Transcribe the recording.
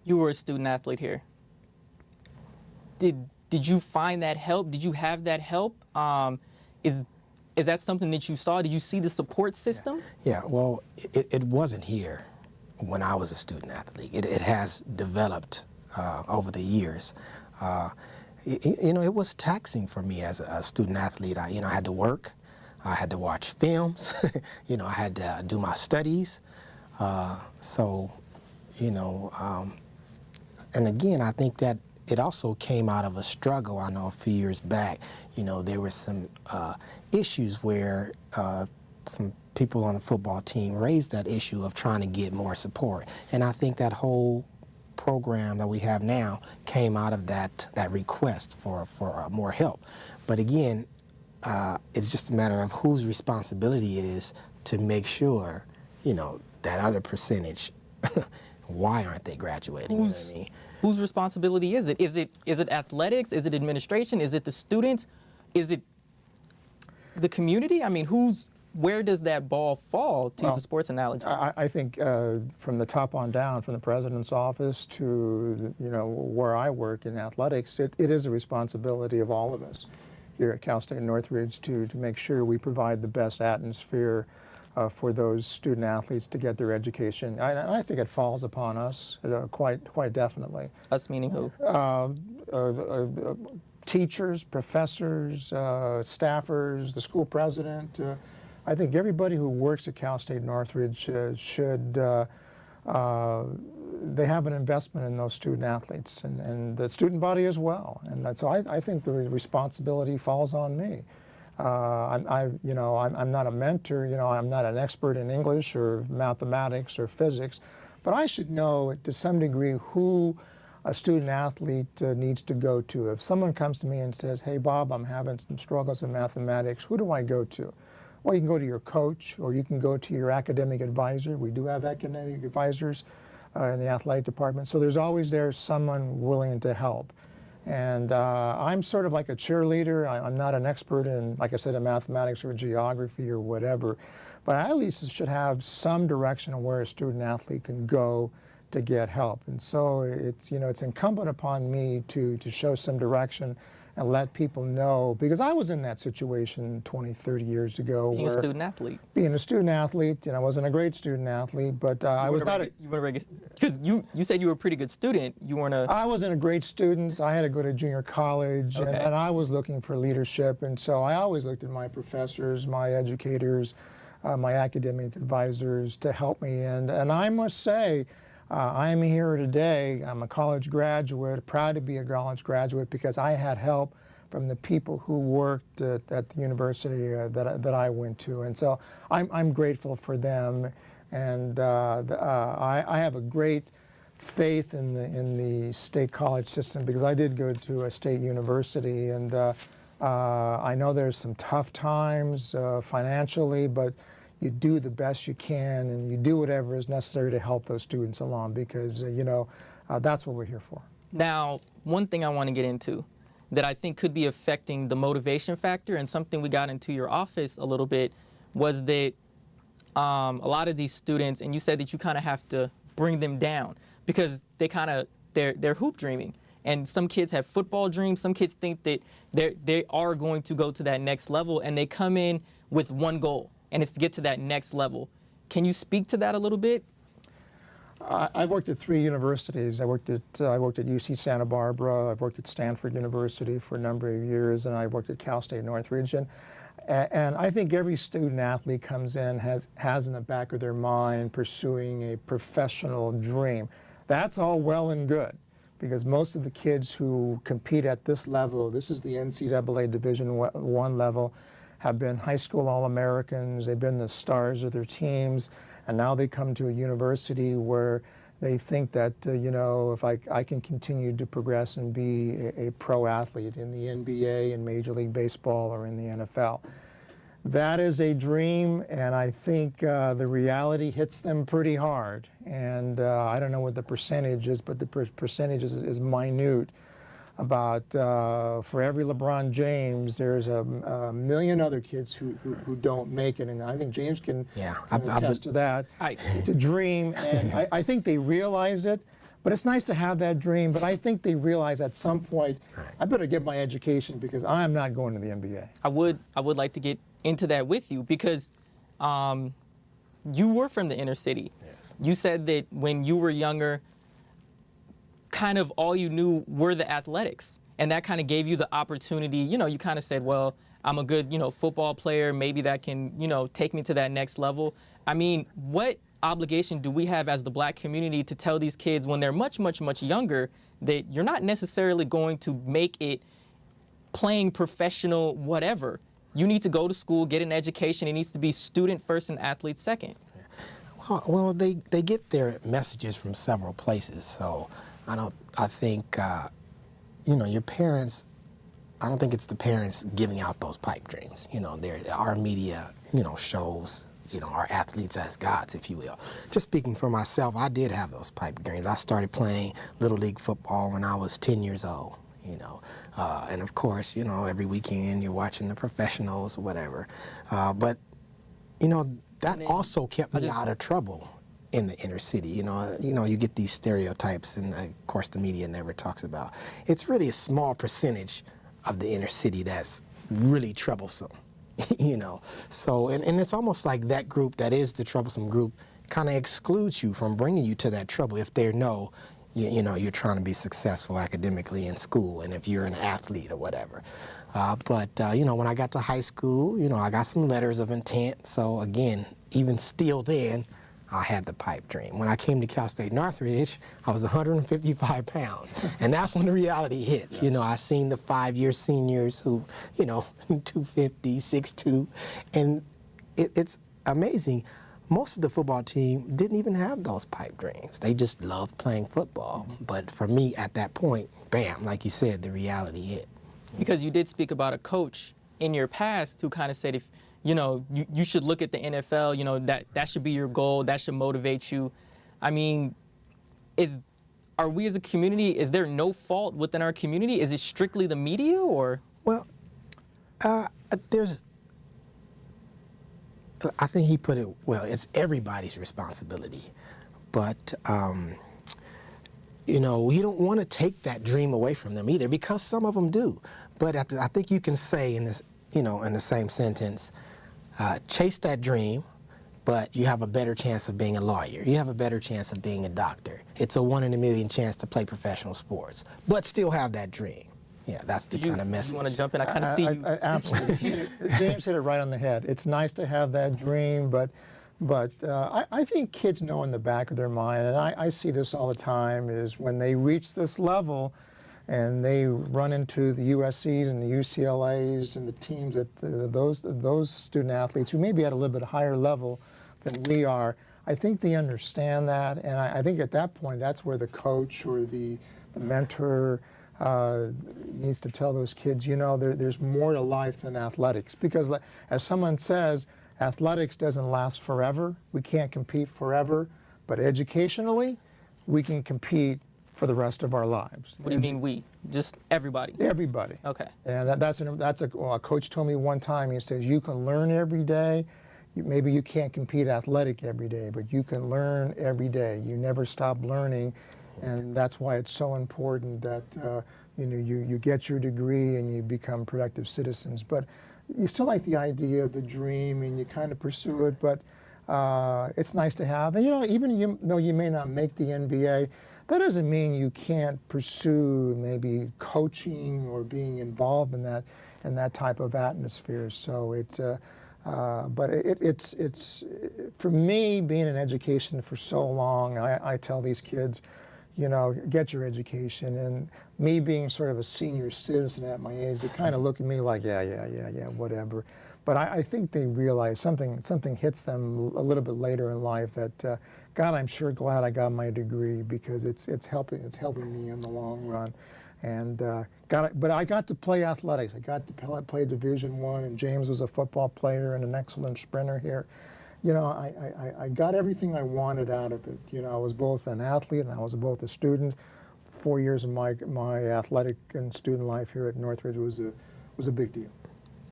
You were a student athlete here. Did you find that help? Did you have that help? Is that something that you saw? Did you see the support system? Yeah, well, it wasn't here when I was a student athlete. It has developed over the years. It was taxing for me as a student athlete. I had to work. I had to watch films. I had to do my studies. And again, I think that it also came out of a struggle. I know a few years back, there were some issues where some people on the football team raised that issue of trying to get more support. And I think that whole program that we have now came out of that request for more help. But again, it's just a matter of whose responsibility it is to make sure, that other percentage, why aren't they graduating? You know what I mean? Whose responsibility is it? Is it athletics? Is it administration? Is it the students? Is it the community? I mean, where does that ball fall, to use a sports analogy? I think from the top on down, from the president's office to where I work in athletics, it is a responsibility of all of us here at Cal State Northridge to make sure we provide the best atmosphere for those student athletes to get their education. I think it falls upon us quite definitely. Us meaning who? Teachers, professors, staffers, the school president. I think everybody who works at Cal State Northridge should, they have an investment in those student athletes and the student body as well. And so I think the responsibility falls on me. I'm not a mentor, I'm not an expert in English or mathematics or physics, but I should know to some degree who a student athlete needs to go to. If someone comes to me and says, hey Bob, I'm having some struggles in mathematics, who do I go to? Well, you can go to your coach or you can go to your academic advisor. We do have academic advisors in the athletic department, so there's always someone willing to help. And I'm sort of like a cheerleader. I'm not an expert in, like I said, in mathematics or geography or whatever, but I at least should have some direction on where a student athlete can go to get help. And so it's incumbent upon me to show some direction and let people know, because I was in that situation 20, 30 years ago. Being a student athlete. Being a student athlete, I wasn't a great student athlete, but I was not because you said you were a pretty good student. You weren't a... I wasn't a great student. I had to go to junior college, Okay. and I was looking for leadership, and so I always looked at my professors, my educators, my academic advisors to help me. And I must say, I am here today. I'm a college graduate, proud to be a college graduate because I had help from the people who worked at the university that I went to. And so I'm grateful for them. And I have a great faith in the state college system because I did go to a state university. And I know there's some tough times financially, but you do the best you can and you do whatever is necessary to help those students along because, that's what we're here for. Now, one thing I want to get into that I think could be affecting the motivation factor and something we got into your office a little bit was that a lot of these students, and you said that you kind of have to bring them down because they're hoop dreaming. And some kids have football dreams. Some kids think that they are going to go to that next level and they come in with one goal. And it's to get to that next level. Can you speak to that a little bit? I've worked at 3 universities. I worked at UC Santa Barbara. I've worked at Stanford University for a number of years, and I worked at Cal State Northridge. And I think every student athlete comes in has in the back of their mind pursuing a professional dream. That's all well and good, because most of the kids who compete at this level, this is the NCAA Division I level, have been high school All-Americans, they've been the stars of their teams, and now they come to a university where they think that, if I can continue to progress and be a pro athlete in the NBA, in Major League Baseball, or in the NFL. That is a dream, and I think the reality hits them pretty hard. And I don't know what the percentage is, but the percentage is minute. About for every LeBron James, there's a million other kids who don't make it, and I think James can attest to that. It's a dream, and I think they realize it, But it's nice to have that dream, but I think they realize at some point, I better get my education because I am not going to the NBA. I would like to get into that with you because you were from the inner city. Yes. You said that when you were younger, kind of all you knew were the athletics. And that kind of gave you the opportunity, you know, you kind of said, well, I'm a good, you know, football player. Maybe that can, you know, take me to that next level. I mean, what obligation do we have as the black community to tell these kids when they're much, much, much younger that you're not necessarily going to make it playing professional whatever? You need to go to school, get an education. It needs to be student first and athlete second. Well, they get their messages from several places. So I think, you know, your parents, I don't think it's the parents giving out those pipe dreams. You know, our media, you know, shows, you know, our athletes as gods, if you will. Just speaking for myself, I did have those pipe dreams. I started playing Little League football when I was 10 years old, you know. And of course, you know, every weekend you're watching the professionals or whatever. But, you know, that also kept me out of trouble in the inner city. You know, you get these stereotypes, and of course the media never talks about. It's really a small percentage of the inner city that's really troublesome, you know. So, and it's almost like that group that is the troublesome group kind of excludes you from bringing you to that trouble if they know, you know, you're trying to be successful academically in school and if you're an athlete or whatever. But you know, when I got to high school, you know, I got some letters of intent. So again, even still then, I had the pipe dream. When I came to Cal State Northridge, I was 155 pounds. And that's when the reality hits. Yes. You know, I seen the 5-year seniors who, you know, 250, 6'2", and it's amazing. Most of the football team didn't even have those pipe dreams. They just loved playing football. Mm-hmm. But for me, at that point, bam, like you said, the reality hit. Because you did speak about a coach in your past who kind of said, if you know, you should look at the NFL, you know, that should be your goal, that should motivate you. I mean, are we as a community, is there no fault within our community? Is it strictly the media, or? Well, I think he put it well, it's everybody's responsibility. But, you know, you don't want to take that dream away from them either, because some of them do. But I think you can say in this, you know, in the same sentence, chase that dream, but you have a better chance of being a lawyer. You have a better chance of being a doctor. It's a 1 in a million chance to play professional sports, but still have that dream. Yeah, that's the kind of message. You want to jump in? I kind of see you. Absolutely. James hit it right on the head. It's nice to have that dream, but I think kids know in the back of their mind, and I see this all the time, is when they reach this level, and they run into the USCs and the UCLAs and the teams that those student athletes who may be at a little bit higher level than we are. I think they understand that, and I think at that point that's where the coach or the mentor needs to tell those kids, you know, there's more to life than athletics. Because as someone says, athletics doesn't last forever. We can't compete forever, but educationally, we can compete for the rest of our lives. What do you mean we? Just everybody? Everybody. Okay. And a coach told me one time, he says, you can learn every day. Maybe you can't compete athletic every day, but you can learn every day. You never stop learning, and that's why it's so important that you know, you get your degree and you become productive citizens. But you still like the idea of the dream, and you kind of pursue it, but it's nice to have. And you know, even though you may not make the NBA, that doesn't mean you can't pursue maybe coaching or being involved in that type of atmosphere. So but it's for me, being in education for so long, I tell these kids, you know, get your education. And me being sort of a senior citizen at my age, they kind of look at me like, yeah, whatever. But I think they realize something hits them a little bit later in life that, God, I'm sure glad I got my degree, because it's helping me in the long run. And but I got to play athletics. I got to play Division I, and James was a football player and an excellent sprinter here. You know, I got everything I wanted out of it. You know, I was both an athlete and I was both a student. 4 years of my athletic and student life here at Northridge was a big deal.